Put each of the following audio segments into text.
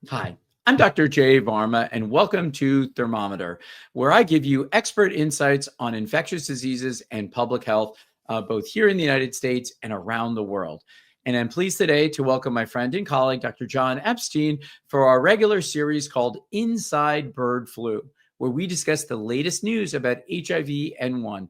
Hi, I'm Dr. J. Varma, and welcome to Thermometer, where I give you expert insights on infectious diseases and public health, both here in the United States and around the world. And I'm pleased today to welcome my friend and colleague, Dr. Jon Epstein, for our regular series called Inside Bird Flu, where we discuss the latest news about HIV-N1,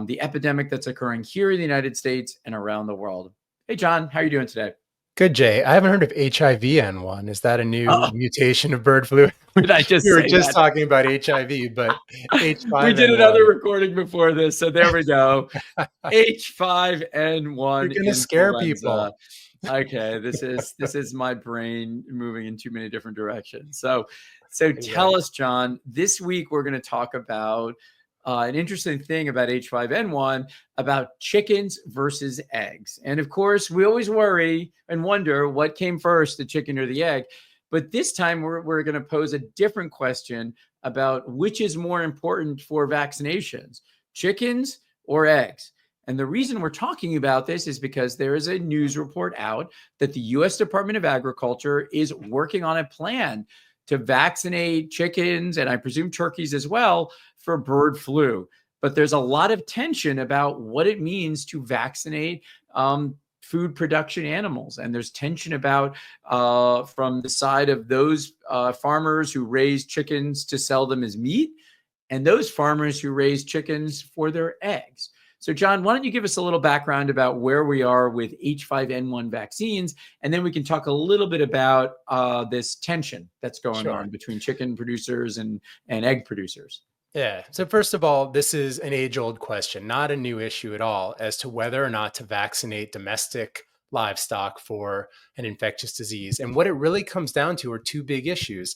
the epidemic that's occurring here in the United States and around the world. Hey, Jon, how are you doing today? Good, Jay. I haven't heard of HIV-N1. Is that a new mutation of bird flu? Did I We just were say just that? talking about HIV, but We did another H5N1. recording before this, so there we go. You're H5N1 going to scare influenza. people. Okay, this is my brain moving in too many different directions. So tell Exactly. us, Jon. This week we're going to talk about an interesting thing about H5N1 about chickens versus eggs. And of course, we always worry and wonder what came first, the chicken or the egg. But this time we're going to pose a different question about which is more important for vaccinations, chickens or eggs. And the reason we're talking about this is because there is a news report out that the US Department of Agriculture is working on a plan to vaccinate chickens and I presume turkeys as well for bird flu. But there's a lot of tension about what it means to vaccinate food production animals. And there's tension about from the side of those farmers who raise chickens to sell them as meat and those farmers who raise chickens for their eggs. So, Jon, why don't you give us a little background about where we are with H5N1 vaccines, and then we can talk a little bit about this tension that's going Sure. on between chicken producers and egg producers. Yeah. So first of all, this is an age-old question, not a new issue at all, as to whether or not to vaccinate domestic livestock for an infectious disease. And what it really comes down to are two big issues.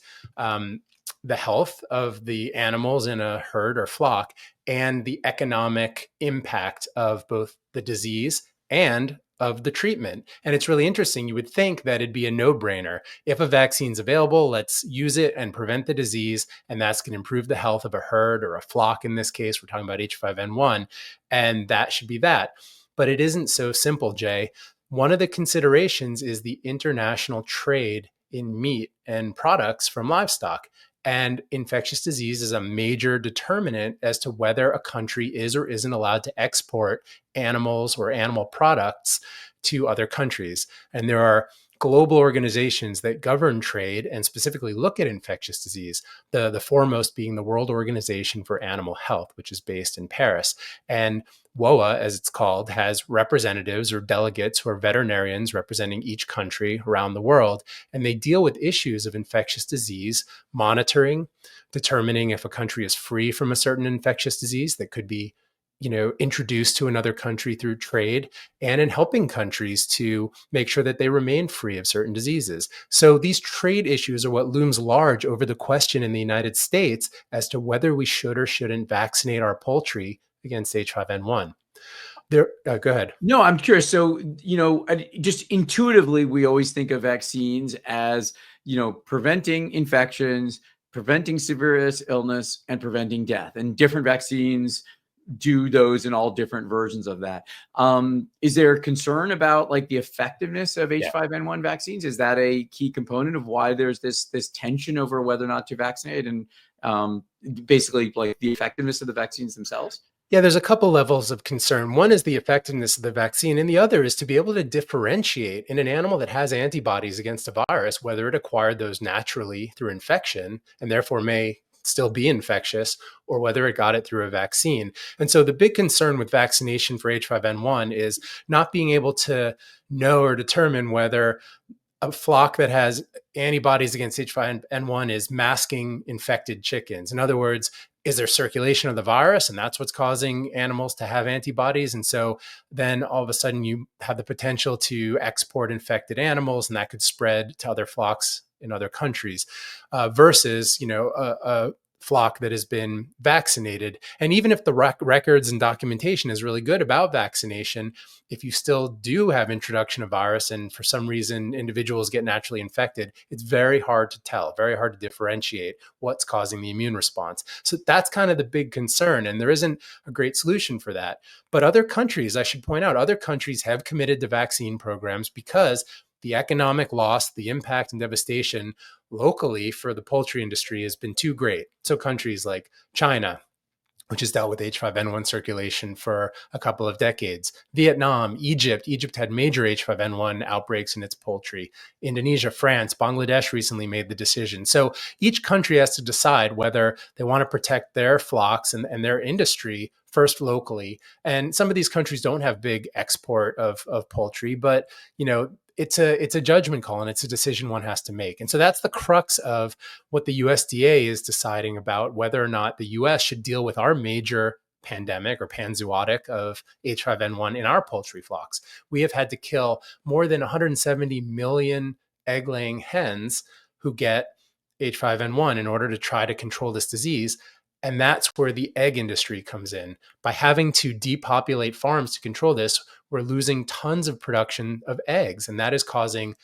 The health of the animals in a herd or flock and the economic impact of both the disease and of the treatment. And it's really interesting. You would think that it'd be a no-brainer. If a vaccine's available, let's use it and prevent the disease. And that's going to improve the health of a herd or a flock. In this case, we're talking about H5N1. And that should be that. But it isn't so simple, Jay. One of the considerations is the international trade in meat and products from livestock. And infectious disease is a major determinant as to whether a country is or isn't allowed to export animals or animal products to other countries. And there are global organizations that govern trade and specifically look at infectious disease, the foremost being the World Organization for Animal Health, which is based in Paris. And WOA, as it's called, has representatives or delegates who are veterinarians representing each country around the world. And they deal with issues of infectious disease monitoring, determining if a country is free from a certain infectious disease that could be introduced to another country through trade, and in helping countries to make sure that they remain free of certain diseases. So these trade issues are what looms large over the question in the United States as to whether we should or shouldn't vaccinate our poultry against H5N1. Go ahead. No, I'm curious. So, just intuitively, we always think of vaccines as, preventing infections, preventing serious illness, and preventing death. And different vaccines do those in all different versions of that. Is there concern about like the effectiveness of Yeah. H5N1 vaccines? Is that a key component of why there's this tension over whether or not to vaccinate and basically like the effectiveness of the vaccines themselves? Yeah, there's a couple levels of concern. One is the effectiveness of the vaccine, and the other is to be able to differentiate in an animal that has antibodies against a virus, whether it acquired those naturally through infection and therefore may still be infectious, or whether it got it through a vaccine. And so the big concern with vaccination for H5N1 is not being able to know or determine whether a flock that has antibodies against H5N1 is masking infected chickens. In other words, is there circulation of the virus, and that's what's causing animals to have antibodies? And so then all of a sudden you have the potential to export infected animals, and that could spread to other flocks in other countries, versus a flock that has been vaccinated. And even if the records and documentation is really good about vaccination, if you still do have introduction of virus and for some reason individuals get naturally infected, it's very hard to tell, very hard to differentiate what's causing the immune response. So that's kind of the big concern. And there isn't a great solution for that. But other countries, I should point out, other countries have committed to vaccine programs because the economic loss, the impact and devastation locally for the poultry industry has been too great. So countries like China, which has dealt with H5N1 circulation for a couple of decades. Vietnam, Egypt had major H5N1 outbreaks in its poultry. Indonesia, France, Bangladesh recently made the decision. So each country has to decide whether they want to protect their flocks and their industry first locally. And some of these countries don't have big export of poultry, but it's a judgment call and it's a decision one has to make. And so that's the crux of what the USDA is deciding about whether or not the US should deal with our major pandemic or panzootic of H5N1 in our poultry flocks. We have had to kill more than 170 million egg laying hens who get H5N1 in order to try to control this disease. And that's where the egg industry comes in. By having to depopulate farms to control this, we're losing tons of production of eggs. And that is causing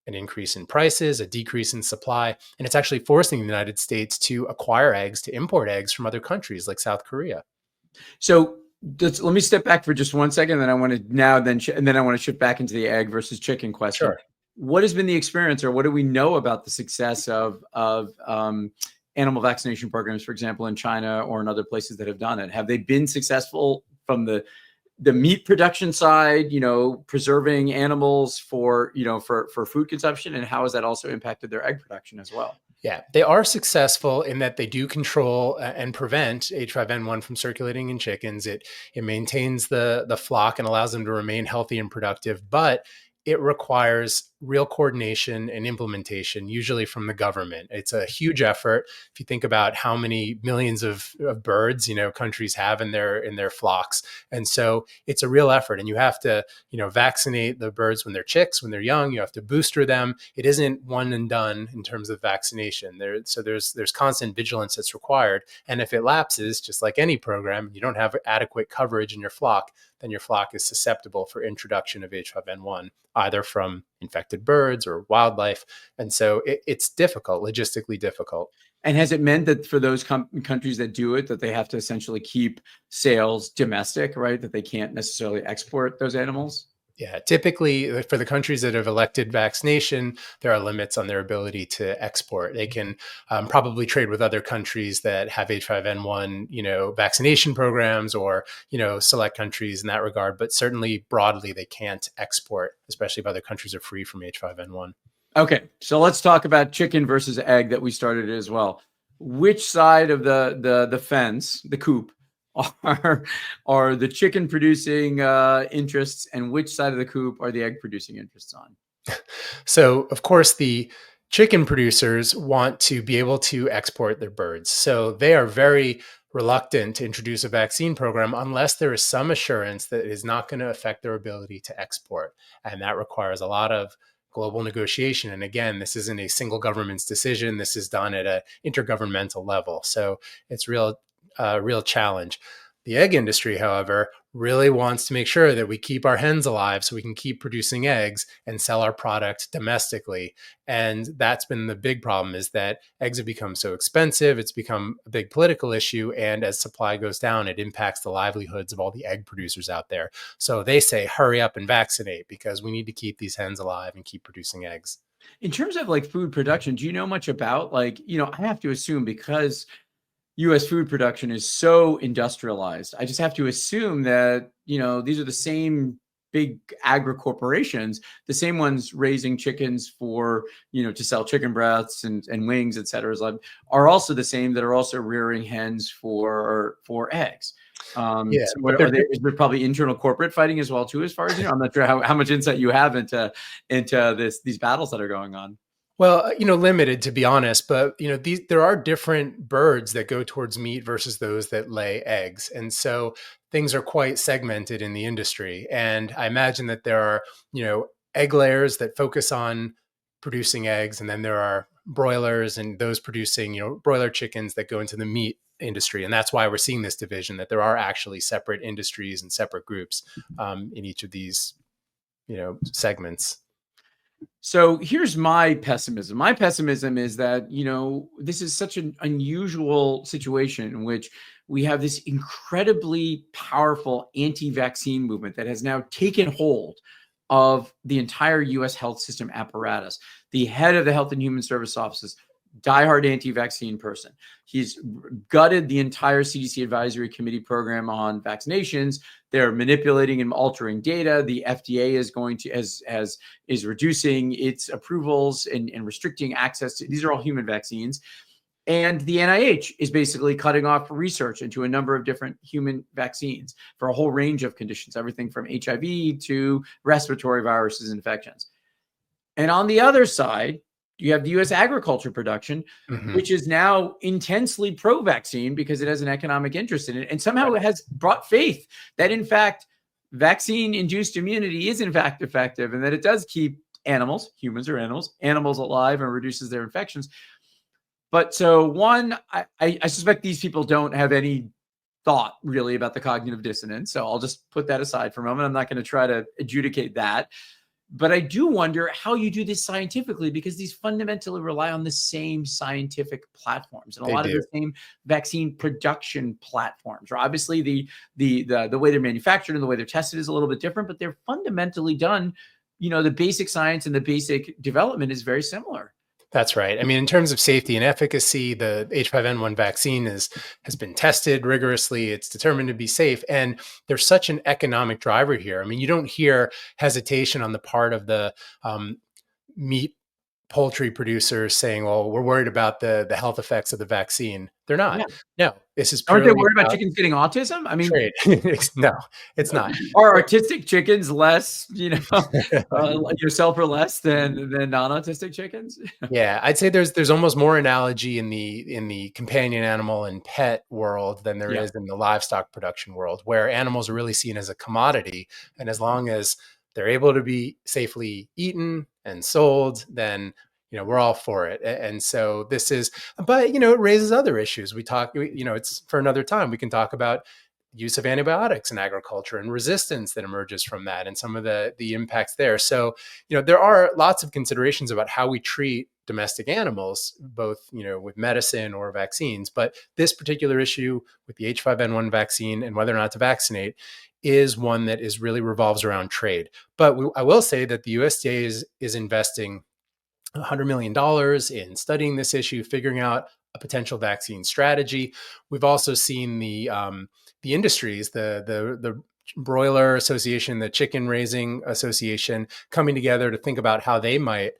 an increase in prices, a decrease in supply. And it's actually forcing the United States to acquire eggs, to import eggs from other countries like South Korea. So let me step back for just 1 second. Then I want to and then I want to shift back into the egg versus chicken question. Sure. What has been the experience, or what do we know about the success of animal vaccination programs, for example, in China or in other places that have done it? Have they been successful from the meat production side, preserving animals for food consumption, and how has that also impacted their egg production as well? Yeah, they are successful in that they do control and prevent H5N1 from circulating in chickens. It maintains the flock and allows them to remain healthy and productive, but it requires real coordination and implementation, usually from the government. It's a huge effort. If you think about how many millions of birds, countries have in their flocks. And so it's a real effort. And you have to, vaccinate the birds when they're chicks, when they're young. You have to booster them. It isn't one and done in terms of vaccination. There's constant vigilance that's required. And if it lapses, just like any program, you don't have adequate coverage in your flock, then your flock is susceptible for introduction of H5N1, either from infected birds or wildlife. And so it's difficult, logistically difficult. And has it meant that for those countries that do it, that they have to essentially keep sales domestic, right? That they can't necessarily export those animals? Yeah, typically for the countries that have elected vaccination, there are limits on their ability to export. They can probably trade with other countries that have H5N1, vaccination programs, or, select countries in that regard. But certainly broadly, they can't export, especially if other countries are free from H5N1. Okay, so let's talk about chicken versus egg that we started as well. Which side of the fence, the coop, are the chicken producing interests, and which side of the coop are the egg producing interests on? So, of course, the chicken producers want to be able to export their birds. So they are very reluctant to introduce a vaccine program unless there is some assurance that it is not going to affect their ability to export. And that requires a lot of global negotiation. And again, this isn't a single government's decision. This is done at an intergovernmental level. So it's real challenge. The egg industry, however, really wants to make sure that we keep our hens alive so we can keep producing eggs and sell our product domestically. And that's been the big problem, is that eggs have become so expensive. It's become a big political issue. And as supply goes down, it impacts the livelihoods of all the egg producers out there. So they say, hurry up and vaccinate, because we need to keep these hens alive and keep producing eggs. In terms of like food production, do you know much about I have to assume, because U.S. food production is so industrialized, I just have to assume that, these are the same big agri corporations, the same ones raising chickens for, to sell chicken breasts and wings, et cetera, are also the same that are also rearing hens for eggs. Yeah, so is there probably internal corporate fighting as well too, as far as I'm not sure how much insight you have into these battles that are going on. Well, limited, to be honest, but there are different birds that go towards meat versus those that lay eggs. And so things are quite segmented in the industry. And I imagine that there are, egg layers that focus on producing eggs, and then there are broilers and those producing, broiler chickens that go into the meat industry. And that's why we're seeing this division, that there are actually separate industries and separate groups in each of these, segments. So here's my pessimism. My pessimism is that, this is such an unusual situation in which we have this incredibly powerful anti-vaccine movement that has now taken hold of the entire US health system apparatus. The head of the Health and Human Service Offices, diehard anti-vaccine person. He's gutted the entire CDC Advisory Committee program on vaccinations. They're manipulating and altering data. The FDA is going to is reducing its approvals and restricting access to these are all human vaccines. And the NIH is basically cutting off research into a number of different human vaccines for a whole range of conditions, everything from HIV to respiratory viruses and infections. And on the other side, you have the U.S. agriculture production, which is now intensely pro-vaccine because it has an economic interest in it. And somehow it has brought faith that, in fact, vaccine-induced immunity is, in fact, effective and that it does keep animals, humans or animals alive and reduces their infections. But so one, I suspect these people don't have any thought really about the cognitive dissonance. So I'll just put that aside for a moment. I'm not going to try to adjudicate that. But I do wonder how you do this scientifically, because these fundamentally rely on the same scientific platforms and a lot of the same vaccine production platforms. Or obviously the way they're manufactured and the way they're tested is a little bit different, but they're fundamentally done. The basic science and the basic development is very similar. That's right. I mean, in terms of safety and efficacy, the H5N1 vaccine has been tested rigorously. It's determined to be safe. And there's such an economic driver here. I mean, you don't hear hesitation on the part of the meat poultry producers saying, well, we're worried about the health effects of the vaccine. They're not. No, this is purely Aren't they worried about chickens getting autism? I mean, trade. No, it's not. Are autistic chickens less, sell for less than non-autistic chickens? Yeah, I'd say there's almost more analogy in the companion animal and pet world than there is in the livestock production world, where animals are really seen as a commodity, and as long as they're able to be safely eaten and sold, then we're all for it. And so this is, but it raises other issues. It's for another time. We can talk about use of antibiotics in agriculture and resistance that emerges from that and some of the impacts there. So, there are lots of considerations about how we treat domestic animals, both, with medicine or vaccines. But this particular issue with the H5N1 vaccine and whether or not to vaccinate is one that really revolves around trade. But I will say that the USDA is investing $100 million in studying this issue, figuring out a potential vaccine strategy. We've also seen the industries, the broiler association, the chicken raising association coming together to think about how they might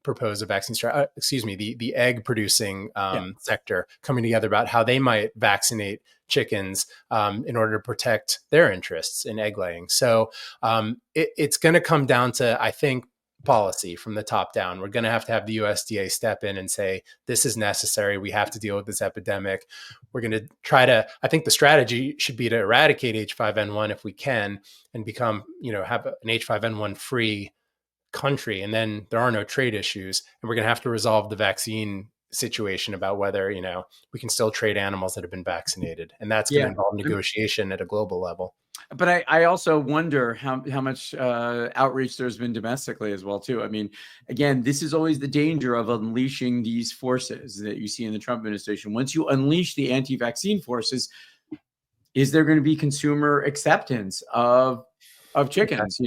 propose a vaccine strategy. The egg producing sector coming together about how they might vaccinate chickens in order to protect their interests in egg laying. So it's going to come down to, I think, policy from the top down. We're going to have the USDA step in and say, this is necessary. We have to deal with this epidemic. We're going to I think the strategy should be to eradicate H5N1 if we can and become, have an H5N1 free country. And then there are no trade issues. And we're going to have to resolve the vaccine situation about whether, we can still trade animals that have been vaccinated. And that's going to involve negotiation at a global level. But I also wonder how much outreach there's been domestically as well, too. I mean, again, this is always the danger of unleashing these forces that you see in the Trump administration. Once you unleash the anti-vaccine forces, is there going to be consumer acceptance of chickens?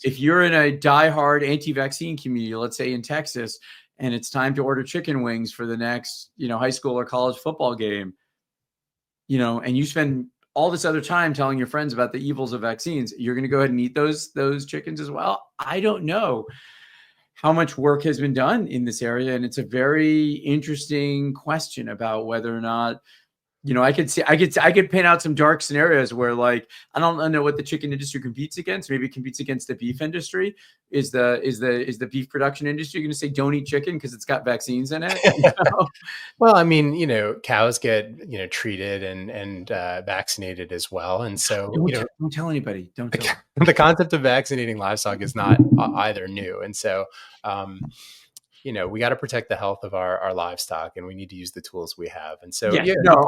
If you're in a diehard anti-vaccine community, let's say in Texas, and it's time to order chicken wings for the next, high school or college football game, and you spend all this other time telling your friends about the evils of vaccines, you're going to go ahead and eat those chickens as well? I don't know how much work has been done in this area. And it's a very interesting question about whether or not, I could paint out some dark scenarios where, like, I don't know what the chicken industry competes against. Maybe it competes against the beef industry. Is the beef production industry going to say don't eat chicken because it's got vaccines in it? Well, I mean, cows get treated and vaccinated as well, and so don't tell anybody. Don't tell. The concept of vaccinating livestock is not either new, and so. We got to protect the health of our livestock, and we need to use the tools we have. And so,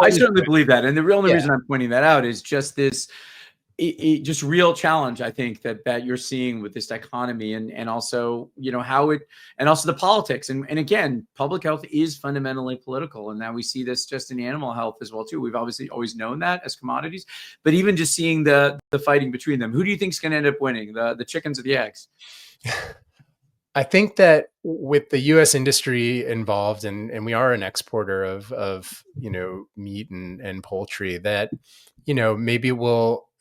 I certainly believe that. And the only reason I'm pointing that out is just this just real challenge, I think, that you're seeing with this dichotomy, and also, how it, and also the politics. And again, public health is fundamentally political. And now we see this just in animal health as well, too. We've obviously always known that as commodities, but even just seeing the fighting between them, who do you think is going to end up winning, the chickens or the eggs? I think that with the U.S. industry involved, and we are an exporter of meat and poultry, that maybe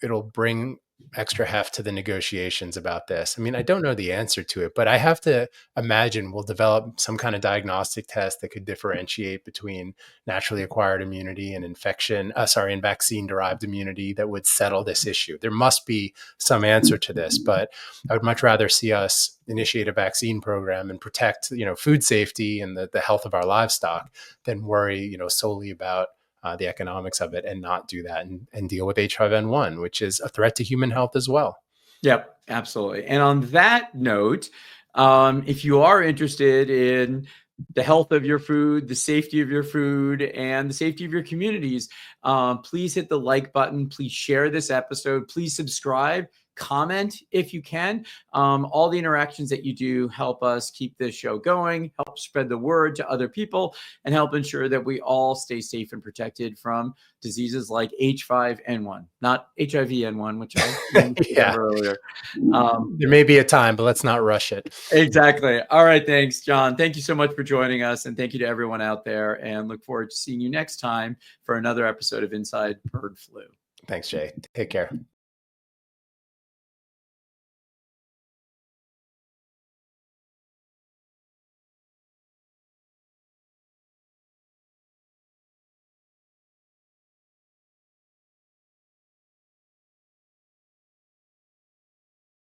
it'll bring extra heft to the negotiations about this. I mean, I don't know the answer to it, but I have to imagine we'll develop some kind of diagnostic test that could differentiate between naturally acquired immunity and and vaccine-derived immunity that would settle this issue. There must be some answer to this, but I would much rather see us initiate a vaccine program and protect, food safety and the health of our livestock than worry, solely about the economics of it, and not do that and deal with H5N1, which is a threat to human health as well. Yep, absolutely. And on that note, if you are interested in the health of your food, the safety of your food, and the safety of your communities, please hit the like button. Please share this episode. Please subscribe. Comment if you can. All the interactions that you do help us keep this show going, help spread the word to other people, and help ensure that we all stay safe and protected from diseases like H5N1, not HIV-N1, which I mentioned earlier. There may be a time, but let's not rush it. Exactly. All right. Thanks, Jon. Thank you so much for joining us. And thank you to everyone out there. And look forward to seeing you next time for another episode of Inside Bird Flu. Thanks, Jay. Take care.